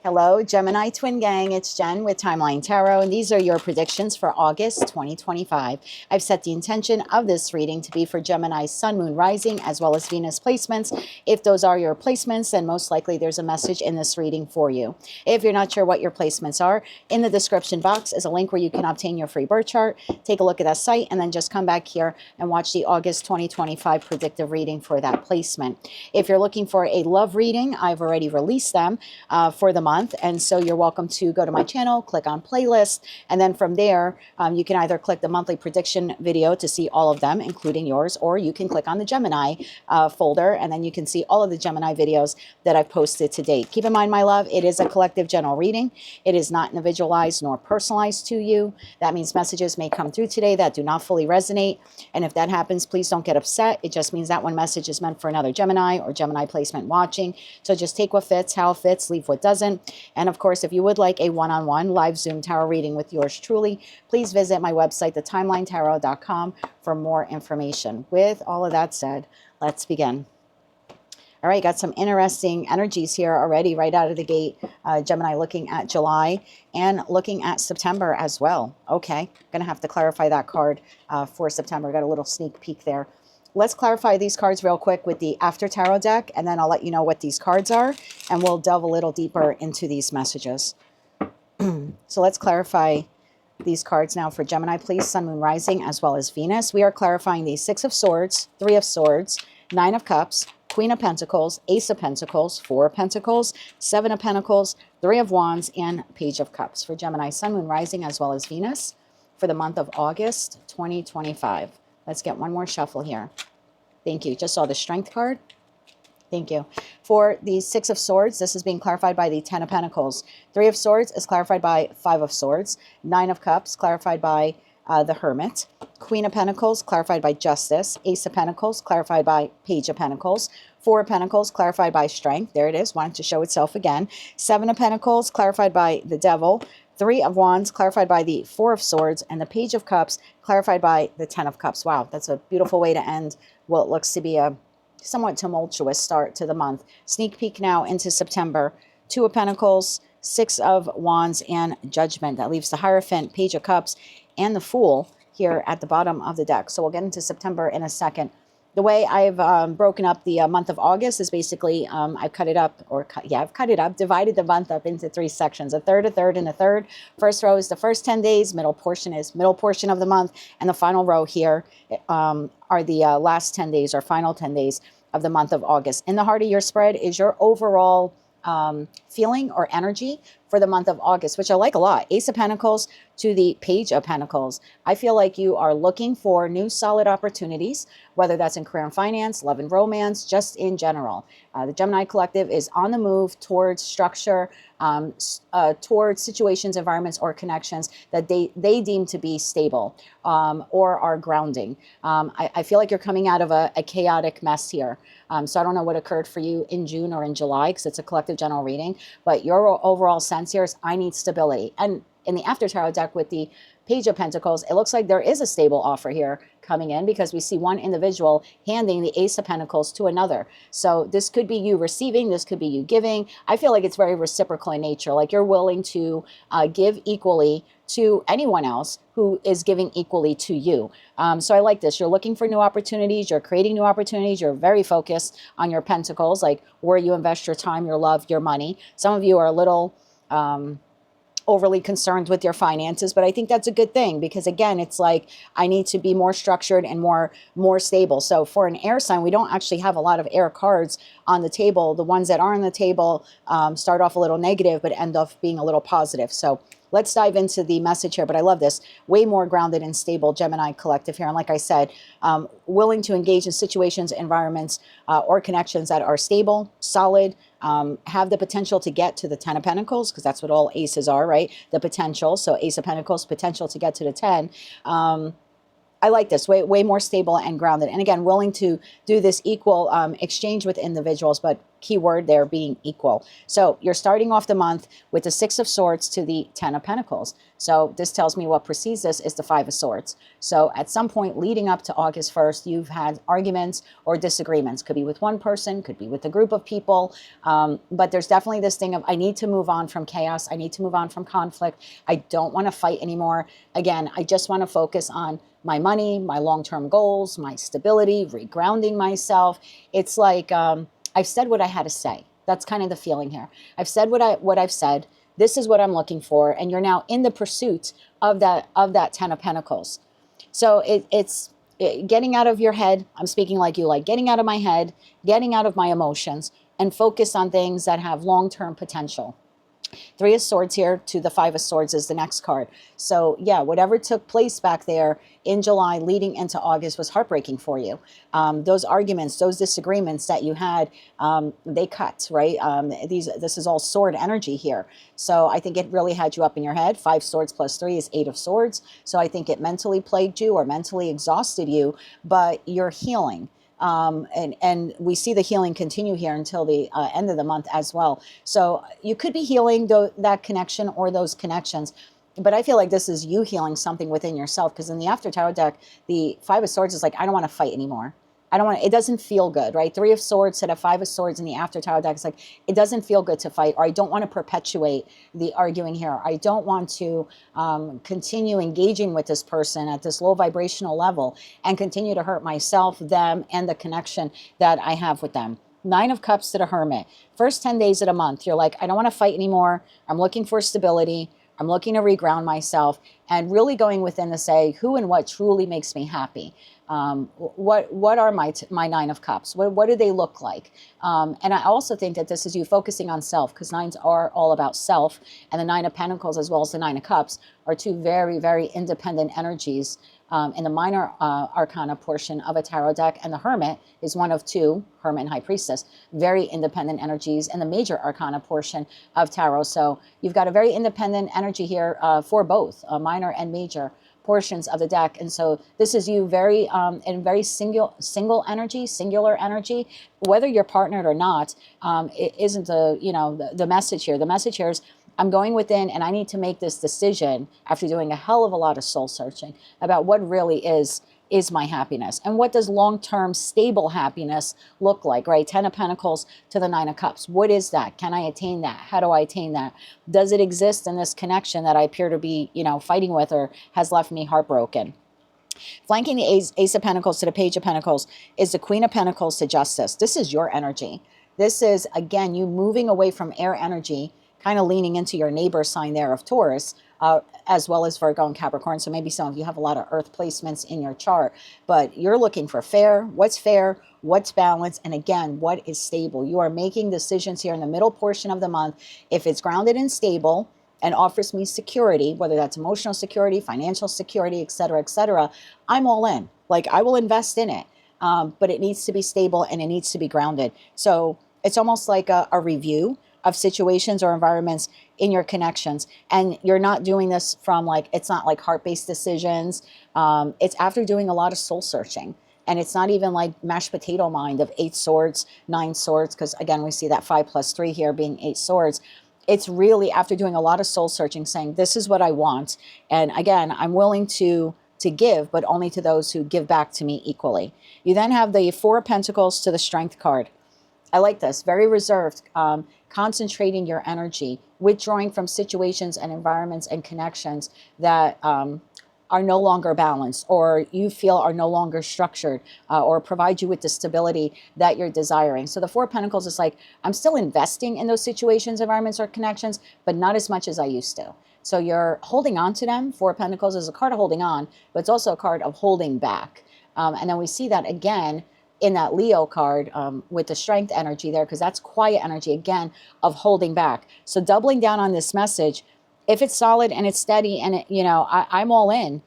Hello, Gemini Twin Gang. It's Jen with Timeline Tarot, and these are your predictions for August 2025. I've set the intention of this reading to be for Gemini's Sun, Moon, Rising, as well as Venus placements. If those are your placements, then most likely there's a message in this reading for you. If you're not sure what your placements are, in the description box is a link where you can obtain your free birth chart. Take a look at that site, and then just come back here and watch the August 2025 predictive reading for that placement. If you're looking for a love reading, I've already released them for the month. And so you're welcome to go to my channel, click on playlist, and then from there, you can either click the monthly prediction video to see all of them, including yours, or you can click on the Gemini folder, and then you can see all of the Gemini videos that I've posted to date. Keep in mind, my love, it is a collective general reading. It is not individualized nor personalized to you. That means messages may come through today that do not fully resonate. And if that happens, please don't get upset. It just means that one message is meant for another Gemini or Gemini placement watching. So just take what fits, how it fits, leave what doesn't. And of course, if you would like a one-on-one live Zoom tarot reading with yours truly, please visit my website, thetimelinetaro.com, for more information. With all of that said, let's begin. All right, got some interesting energies here already right out of the gate. Gemini looking at July and looking at September as well. Okay, going to have to clarify that card for September. Got a little sneak peek there. Let's clarify these cards real quick with the After Tarot deck, and then I'll let you know what these cards are, and we'll delve a little deeper into these messages. So let's clarify these cards now for Gemini, please. Sun, Moon, Rising, as well as Venus. We are clarifying the Six of Swords, Three of Swords, Nine of Cups, Queen of Pentacles, Ace of Pentacles, Four of Pentacles, Seven of Pentacles, Three of Wands, and Page of Cups for Gemini, Sun, Moon, Rising, as well as Venus for the month of August 2025. Let's get one more shuffle here. Thank you. Just saw the Strength card. Thank you. For the Six of Swords, this is being clarified by the Ten of Pentacles. Three of Swords is clarified by Five of Swords. Nine of Cups clarified by the Hermit. Queen of Pentacles clarified by Justice. Ace of Pentacles clarified by Page of Pentacles. Four of Pentacles clarified by Strength. There it is. Wanted to show itself again. Seven of Pentacles clarified by the Devil. Three of Wands clarified by the Four of Swords, and the Page of Cups clarified by the Ten of Cups. Wow, that's a beautiful way to end what looks to be a somewhat tumultuous start to the month. Sneak peek now into September. Two of Pentacles, Six of Wands, and Judgment. That leaves the Hierophant, Page of Cups, and the Fool here at the bottom of the deck. So we'll get into September in a second. The way I've broken up the month of August is basically I've cut it up, divided the month up into three sections, a third, and a third. First row is the first 10 days, middle portion is middle portion of the month, and the final row here are the last 10 days or final 10 days of the month of August. In the heart of your spread is your overall feeling or energy for the month of August, which I like a lot. Ace of Pentacles to the Page of Pentacles. I feel like you are looking for new solid opportunities, whether that's in career and finance, love and romance, just in general. The Gemini Collective is on the move towards structure, towards situations, environments, or connections that they deem to be stable or are grounding. I feel like you're coming out of a chaotic mess here. So I don't know what occurred for you in June or in July, because it's a collective general reading, but your overall sense here is I need stability. And in the After Tarot deck with the Page of Pentacles, it looks like there is a stable offer here coming in, because we see one individual handing the Ace of Pentacles to another. So this could be you receiving, this could be you giving. I feel like it's very reciprocal in nature, like you're willing to give equally to anyone else who is giving equally to you. So I like this. You're looking for new opportunities. You're creating new opportunities. You're very focused on your pentacles, like where you invest your time, your love, your money. Some of you are a little overly concerned with your finances, but I think that's a good thing, because again, it's like I need to be more structured and more stable. So for an air sign, we don't actually have a lot of air cards on the table. The ones that are on the table start off a little negative, but end up being a little positive. So let's dive into the message here, but I love this. Way more grounded and stable Gemini Collective here. And like I said, willing to engage in situations, environments, or connections that are stable, solid, have the potential to get to the Ten of Pentacles, because that's what all aces are, right? The potential. So Ace of Pentacles, potential to get to the 10. I like this, way more stable and grounded. And again, willing to do this equal exchange with individuals, but key word there being equal. So you're starting off the month with the Six of Swords to the Ten of Pentacles. So this tells me what precedes this is the Five of Swords. So at some point leading up to August 1st, you've had arguments or disagreements. Could be with one person, could be with a group of people. But there's definitely this thing of, I need to move on from chaos. I need to move on from conflict. I don't want to fight anymore. Again, I just want to focus on my money, my long-term goals, my stability, regrounding myself. It's like, I've said what I had to say. That's kind of the feeling here. I've said what I've said. This is what I'm looking for. And you're now in the pursuit of that Ten of Pentacles. So it's getting out of your head. I'm speaking like you, like getting out of my head, getting out of my emotions, and focus on things that have long-term potential. Three of Swords here to the Five of Swords is the next card. So yeah, whatever took place back there in July leading into August was heartbreaking for you. Those arguments, those disagreements that you had, they cut, right? This is all sword energy here. So I think it really had you up in your head. 5 swords plus 3 is 8 of swords. So I think it mentally plagued you or mentally exhausted you, but you're healing. And we see the healing continue here until the end of the month as well. So you could be healing that connection or those connections. But I feel like this is you healing something within yourself, because in the After Tarot deck, the Five of Swords is like, I don't want to fight anymore. I don't want, it doesn't feel good, right? 3 of Swords to the 5 of Swords in the After Tarot deck. It's like, it doesn't feel good to fight, or I don't want to perpetuate the arguing here. I don't want to continue engaging with this person at this low vibrational level and continue to hurt myself, them, and the connection that I have with them. 9 of Cups to the Hermit. First 10 days of the month, you're like, I don't want to fight anymore. I'm looking for stability. I'm looking to reground myself, and really going within to say who and what truly makes me happy. What are my 9 of Cups? What do they look like? And I also think that this is you focusing on self, because 9s are all about self, and the 9 of Pentacles as well as the 9 of Cups are two very, very independent energies. In the minor arcana portion of a tarot deck, and the Hermit is one of 2, Hermit and High Priestess, very independent energies in the major arcana portion of tarot. So you've got a very independent energy here for both minor and major portions of the deck. And so this is you very in very singular energy, whether you're partnered or not. It isn't the message here. The message here is, I'm going within and I need to make this decision after doing a hell of a lot of soul searching about what really is my happiness, and what does long-term stable happiness look like, right? 10 of Pentacles to the 9 of Cups. What is that? Can I attain that? How do I attain that? Does it exist in this connection that I appear to be, fighting with, or has left me heartbroken? Flanking the Ace of Pentacles to the Page of Pentacles is the Queen of Pentacles to Justice. This is your energy. This is, again, you moving away from air energy, kind of leaning into your neighbor sign there of Taurus, as well as Virgo and Capricorn. So maybe some of you have a lot of earth placements in your chart, but you're looking for fair, what's balanced, and again, what is stable. You are making decisions here in the middle portion of the month. If it's grounded and stable and offers me security, whether that's emotional security, financial security, etc., I'm all in. Like, I will invest in it, but it needs to be stable and it needs to be grounded. So it's almost like a review of situations or environments in your connections. And you're not doing this from it's not like heart-based decisions. It's after doing a lot of soul searching. And it's not even like mashed potato mind of 8 swords, 9 swords, because again, we see that 5 plus 3 here being 8 swords. It's really after doing a lot of soul searching, saying, this is what I want. And again, I'm willing to give, but only to those who give back to me equally. You then have the 4 of Pentacles to the Strength card. I like this, very reserved, concentrating your energy, withdrawing from situations and environments and connections that are no longer balanced, or you feel are no longer structured, or provide you with the stability that you're desiring. So the 4 of Pentacles is like, I'm still investing in those situations, environments, or connections, but not as much as I used to. So you're holding on to them. 4 of Pentacles is a card of holding on, but it's also a card of holding back. And then we see that again in that Leo card with the Strength energy there, because that's quiet energy, again, of holding back. So doubling down on this message, if it's solid and it's steady and I'm all in.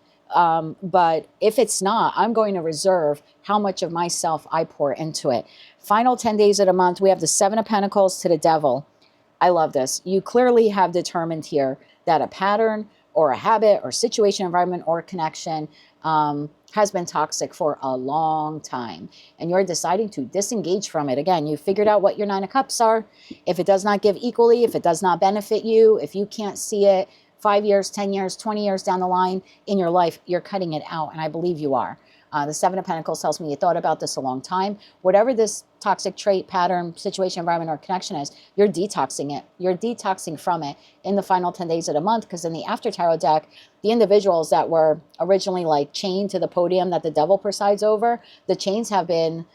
But if it's not, I'm going to reserve how much of myself I pour into it. Final 10 days of the month, we have the 7 of Pentacles to the Devil. I love this. You clearly have determined here that a pattern or a habit or situation, environment, or connection has been toxic for a long time, and you're deciding to disengage from it. Again, you figured out what your Nine of Cups are. If it does not give equally, if it does not benefit you, if you can't see it 5 years, 10 years, 20 years down the line in your life, you're cutting it out, and I believe you are. The Seven of Pentacles tells me you thought about this a long time. Whatever this toxic trait, pattern, situation, environment, or connection is, you're detoxing it. You're detoxing from it in the final 10 days of the month, because in the After Tarot deck, the individuals that were originally like chained to the podium that the devil presides over, the chains have been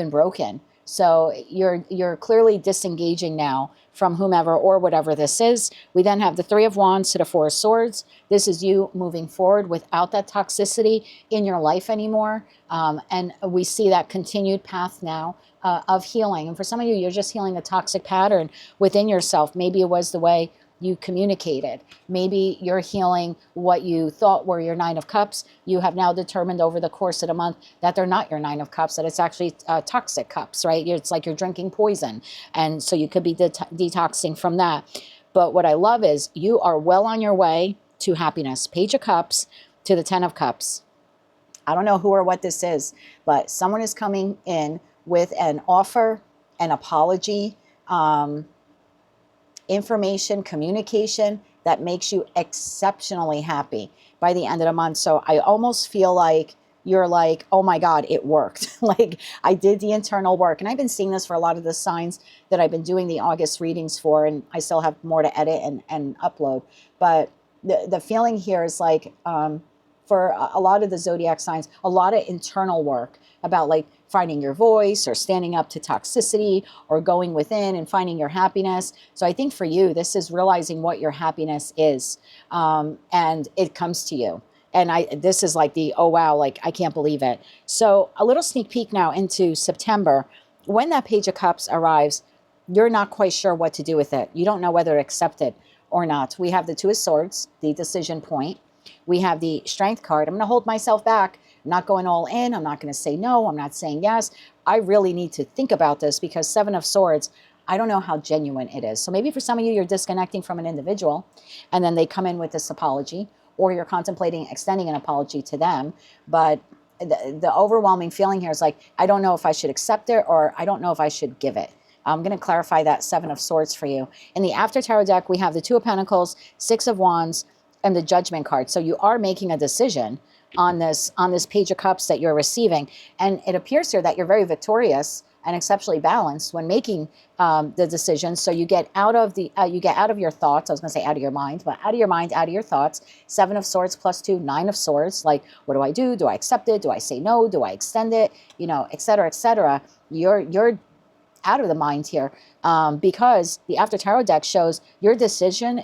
broken. So you're clearly disengaging now from whomever or whatever this is. We then have the Three of Wands to the Four of Swords. This is you moving forward without that toxicity in your life anymore. And we see that continued path now of healing. And for some of you, you're just healing a toxic pattern within yourself. Maybe it was the way you communicated. Maybe you're healing what you thought were your Nine of Cups. You have now determined over the course of the month that they're not your Nine of Cups, that it's actually toxic cups, right? It's like you're drinking poison. And so you could be detoxing from that. But what I love is you are well on your way to happiness. Page of Cups to the Ten of Cups. I don't know who or what this is, but someone is coming in with an offer, an apology, information, communication that makes you exceptionally happy by the end of the month. So I almost feel like you're like, oh my God, it worked. Like I did the internal work. And I've been seeing this for a lot of the signs that I've been doing the August readings for, and I still have more to edit and upload. But the feeling here is like, for a lot of the zodiac signs, a lot of internal work about like finding your voice or standing up to toxicity or going within and finding your happiness. So I think for you, this is realizing what your happiness is, and it comes to you. And this is like the, oh wow, like I can't believe it. So a little sneak peek now into September. When that Page of Cups arrives, you're not quite sure what to do with it. You don't know whether to accept it or not. We have the Two of Swords, the decision point. We have the Strength card. I'm going to hold myself back. I'm not going all in. I'm not going to say no. I'm not saying yes. I really need to think about this, because Seven of Swords, I don't know how genuine it is. So maybe for some of you, you're disconnecting from an individual and then they come in with this apology, or you're contemplating extending an apology to them. But the overwhelming feeling here is like, I don't know if I should accept it, or I don't know if I should give it. I'm going to clarify that Seven of Swords for you. In the After Tarot deck, we have the Two of Pentacles, Six of Wands, and the Judgment card. So you are making a decision on this Page of Cups that you're receiving. And it appears here that you're very victorious and exceptionally balanced when making the decision. So you get out of your thoughts. I was going to say out of your mind, but out of your mind, out of your thoughts. Seven of Swords plus 2, Nine of Swords. Like, what do I do? Do I accept it? Do I say no? Do I extend it? You know, et cetera, et cetera. You're out of the mind here, because the After Tarot deck shows your decision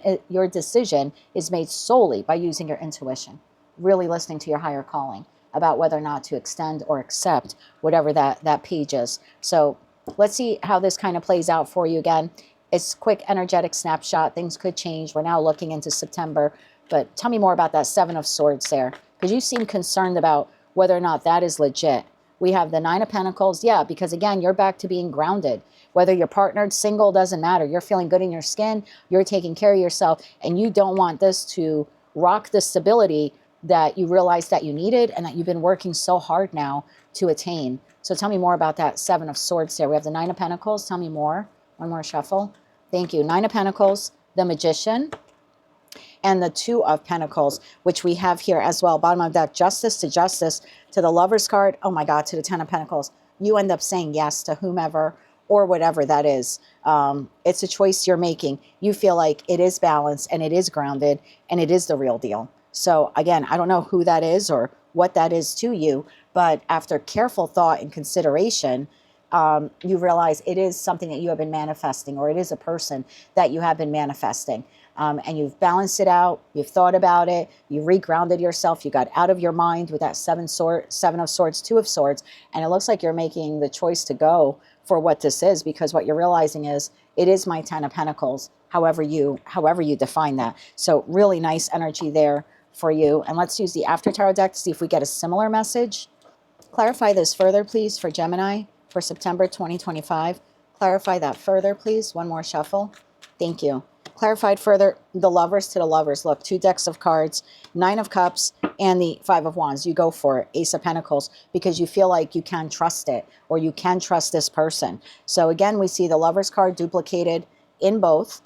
is made solely by using your intuition, really listening to your higher calling about whether or not to extend or accept whatever that page is. So let's see how this kind of plays out for you. Again, it's a quick energetic snapshot. Things could change. We're now looking into September, but tell me more about that Seven of Swords there, because you seem concerned about whether or not that is legit. We have the Nine of Pentacles. Yeah, because again, you're back to being grounded. Whether you're partnered, single, doesn't matter. You're feeling good in your skin. You're taking care of yourself. And you don't want this to rock the stability that you realized that you needed and that you've been working so hard now to attain. So tell me more about that Seven of Swords there. We have the Nine of Pentacles. Tell me more. One more shuffle. Thank you. Nine of Pentacles, the Magician, and the Two of Pentacles, which we have here as well. Bottom of that, Justice to the Lover's card. Oh my God, to the Ten of Pentacles. You end up saying yes to whomever or whatever that is. It's a choice you're making. You feel like it is balanced and it is grounded and it is the real deal. So again, I don't know who that is or what that is to you, but after careful thought and consideration, you realize it is something that you have been manifesting, or it is a person that you have been manifesting. And you've balanced it out, you've thought about it, you regrounded yourself, you got out of your mind with that Seven of Swords, Two of Swords, and it looks like you're making the choice to go for what this is, because what you're realizing is it is my Ten of Pentacles, however you define that. So really nice energy there for you. And let's use the After Tarot deck to see if we get a similar message. Clarify this further, please, for Gemini for September 2025. Clarify that further, please. One more shuffle. Thank you. Clarified further, the lovers to the lovers. Look, 2 decks of cards, 9 of Cups and the 5 of Wands. You go for it, Ace of Pentacles, because you feel like you can trust it or you can trust this person. So again, we see the lovers card duplicated in both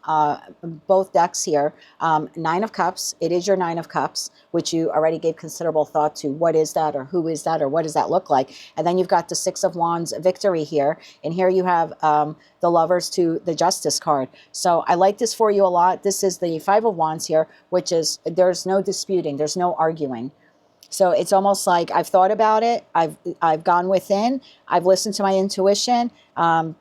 decks here. 9 of Cups, it is your 9 of Cups, which you already gave considerable thought to. What is that, or who is that, or what does that look like? And then you've got the 6 of Wands victory here. And here you have the lovers to the Justice card. So I like this for you a lot. This is the 5 of Wands here, which is, there's no disputing, there's no arguing. So it's almost like I've thought about it. I've gone within. I've listened to my intuition.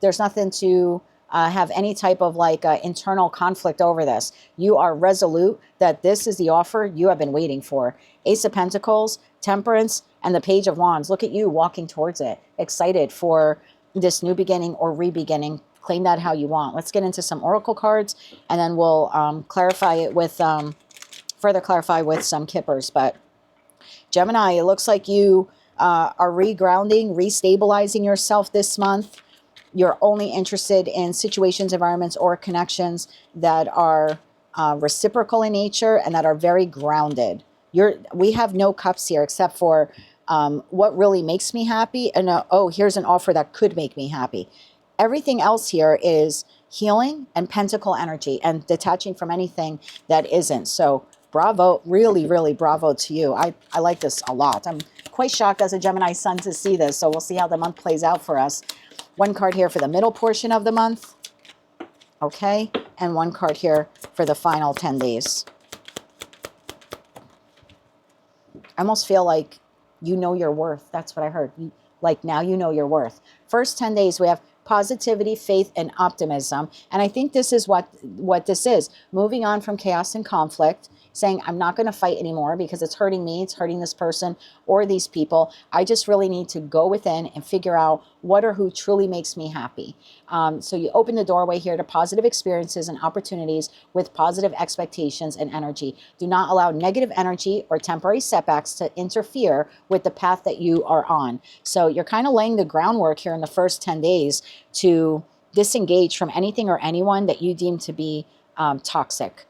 There's nothing to have any type of like internal conflict over this. You are resolute that this is the offer you have been waiting for. Ace of Pentacles, Temperance, and the Page of Wands. Look at you walking towards it, excited for this new beginning or re-beginning. Claim that how you want. Let's get into some oracle cards, and then we'll clarify it with further clarify with some kippers. But Gemini, it looks like you are regrounding, restabilizing yourself this month. You're only interested in situations, environments, or connections that are reciprocal in nature and that are very grounded. We have no cups here except for what really makes me happy. And oh, here's an offer that could make me happy. Everything else here is healing and pentacle energy and detaching from anything that isn't. So bravo, really, really bravo to you. I like this a lot. I'm quite shocked as a Gemini sun to see this. So we'll see how the month plays out for us. 1 card here for the middle portion of the month. Okay. And 1 card here for the final 10 days. I almost feel like you know your worth. That's what I heard. Like now you know your worth. First 10 days, we have positivity, faith, and optimism. And I think this is what this is. Moving on from chaos and conflict, saying, I'm not going to fight anymore because it's hurting me, it's hurting this person or these people. I just really need to go within and figure out what or who truly makes me happy. So you open the doorway here to positive experiences and opportunities with positive expectations and energy. Do not allow negative energy or temporary setbacks to interfere with the path that you are on. So you're kind of laying the groundwork here in the first 10 days to disengage from anything or anyone that you deem to be toxic.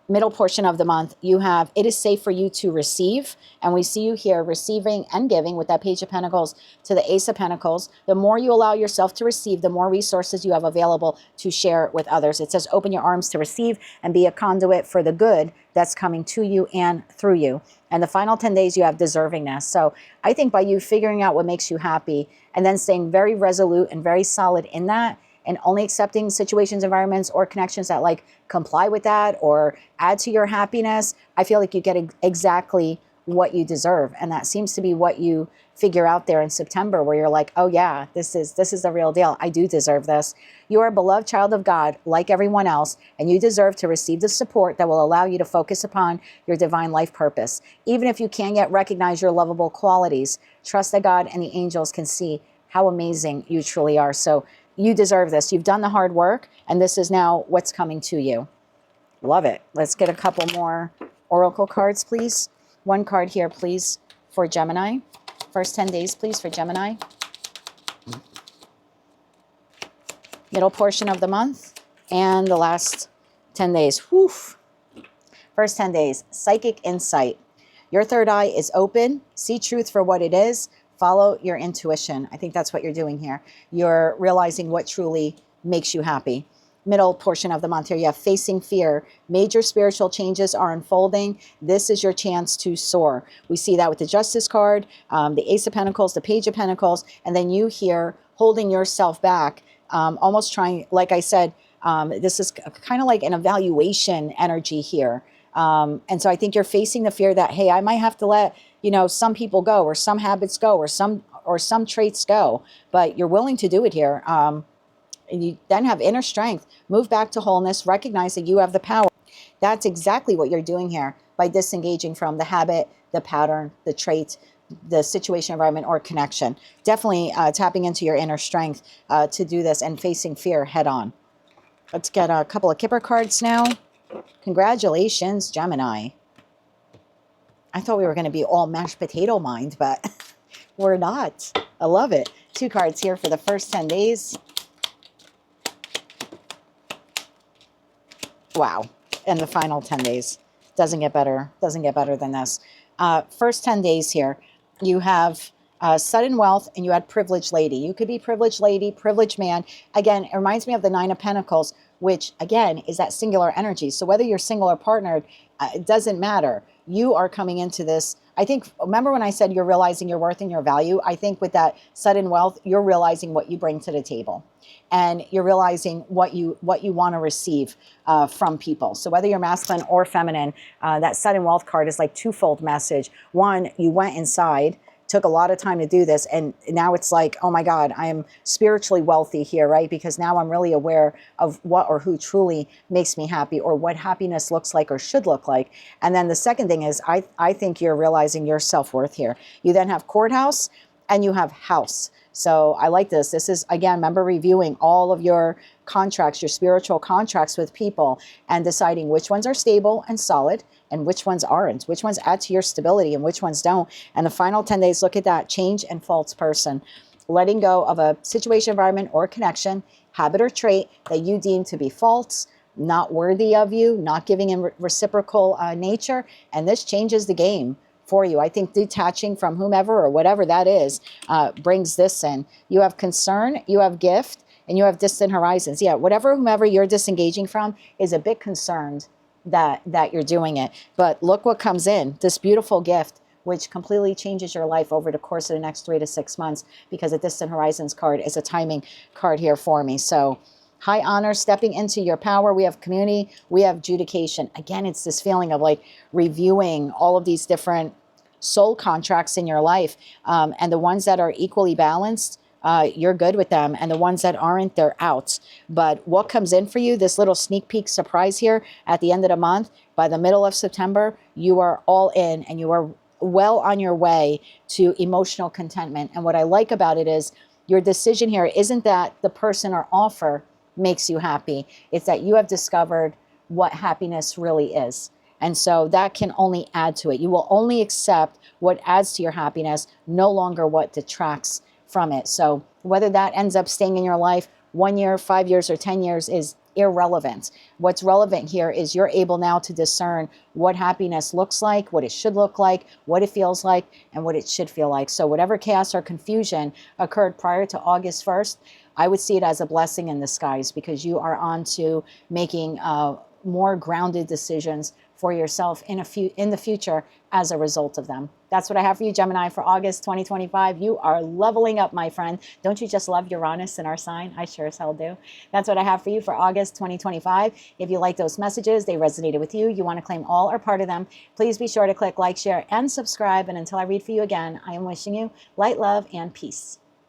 Middle portion of the month, you have, it is safe for you to receive. And we see you here receiving and giving with that Page of Pentacles to the Ace of Pentacles. The more you allow yourself to receive, the more resources you have available to share with others. It says, open your arms to receive and be a conduit for the good that's coming to you and through you. And the final 10 days, you have deservingness. So I think by you figuring out what makes you happy and then staying very resolute and very solid in that, and only accepting situations, environments, or connections that like comply with that or add to your happiness, I feel like you get exactly what you deserve. And that seems to be what you figure out there in September, where you're like, oh yeah, this is the real deal. I do deserve this. You are a beloved child of God, like everyone else, and you deserve to receive the support that will allow you to focus upon your divine life purpose. Even if you can't yet recognize your lovable qualities, trust that God and the angels can see how amazing you truly are. So you deserve this. You've done the hard work, and this is now what's coming to you. Love it. Let's get a couple more oracle cards, please. 1 card here, please, for Gemini. First 10 days, please, for Gemini. Middle portion of the month and the last 10 days. Whew. First 10 days, psychic insight. Your third eye is open. See truth for what it is. Follow your intuition. I think that's what you're doing here. You're realizing what truly makes you happy. Middle portion of the month here, you have facing fear. Major spiritual changes are unfolding. This is your chance to soar. We see that with the Justice card, the Ace of Pentacles, the Page of Pentacles, and then you here holding yourself back, almost trying, like I said, this is kind of like an evaluation energy here. And so I think you're facing the fear that, hey, I might have to let, some people go, or some habits go, or some traits go, but you're willing to do it here. And you then have inner strength, move back to wholeness, recognize that you have the power. That's exactly what you're doing here by disengaging from the habit, the pattern, the trait, the situation, environment, or connection. Definitely tapping into your inner strength to do this and facing fear head on. Let's get a couple of Kipper cards now. Congratulations, Gemini. I thought we were going to be all mashed potato mind, but we're not. I love it. 2 cards here for the first 10 days. Wow. And the final 10 days. Doesn't get better than this. First 10 days here, you have sudden wealth, and you had privileged lady. You could be privileged lady, privileged man. Again, it reminds me of the Nine of Pentacles, which again is that singular energy. So whether you're single or partnered, it doesn't matter. You are coming into this. I think, remember when I said you're realizing your worth and your value? I think with that sudden wealth, you're realizing what you bring to the table, and you're realizing what you want to receive from people. So whether you're masculine or feminine, that sudden wealth card is like twofold message. One, you went inside, took a lot of time to do this, and now it's like, oh my God, I am spiritually wealthy here, right? Because now I'm really aware of what or who truly makes me happy, or what happiness looks like or should look like. And then the second thing is, I think you're realizing your self-worth here. You then have courthouse, and you have house. So I like this. This is, again, remember reviewing all of your contracts, your spiritual contracts with people, and deciding which ones are stable and solid and which ones aren't, which ones add to your stability and which ones don't. And the final 10 days, look at that, change and false person. Letting go of a situation, environment, or connection, habit, or trait that you deem to be false, not worthy of you, not giving in reciprocal nature. And this changes the game for you. I think detaching from whomever or whatever that is brings this in. You have concern, you have gift, and you have distant horizons. Yeah, whomever you're disengaging from is a bit concerned that you're doing it. But look what comes in, this beautiful gift, which completely changes your life over the course of the next 3 to 6 months, because a distant horizons card is a timing card here for me. So high honor, stepping into your power. We have community, we have adjudication. Again, it's this feeling of like reviewing all of these different soul contracts in your life. And the ones that are equally balanced, you're good with them. And the ones that aren't, they're out. But what comes in for you, this little sneak peek surprise here at the end of the month, by the middle of September, you are all in, and you are well on your way to emotional contentment. And what I like about it is your decision here isn't that the person or offer makes you happy. It's that you have discovered what happiness really is. And so that can only add to it. You will only accept what adds to your happiness, no longer what detracts from it. So whether that ends up staying in your life 1 year, 5 years, or 10 years is irrelevant. What's relevant here is you're able now to discern what happiness looks like, what it should look like, what it feels like, and what it should feel like. So whatever chaos or confusion occurred prior to August 1st, I would see it as a blessing in disguise, because you are on to making more grounded decisions for yourself in the future as a result of them. That's what I have for you, Gemini, for August 2025. You are leveling up, my friend. Don't you just love Uranus in our sign? I sure as hell do. That's what I have for you for August 2025. If you like those messages, they resonated with you, you want to claim all or part of them, please be sure to click like, share, and subscribe. And until I read for you again, I am wishing you light, love, and peace.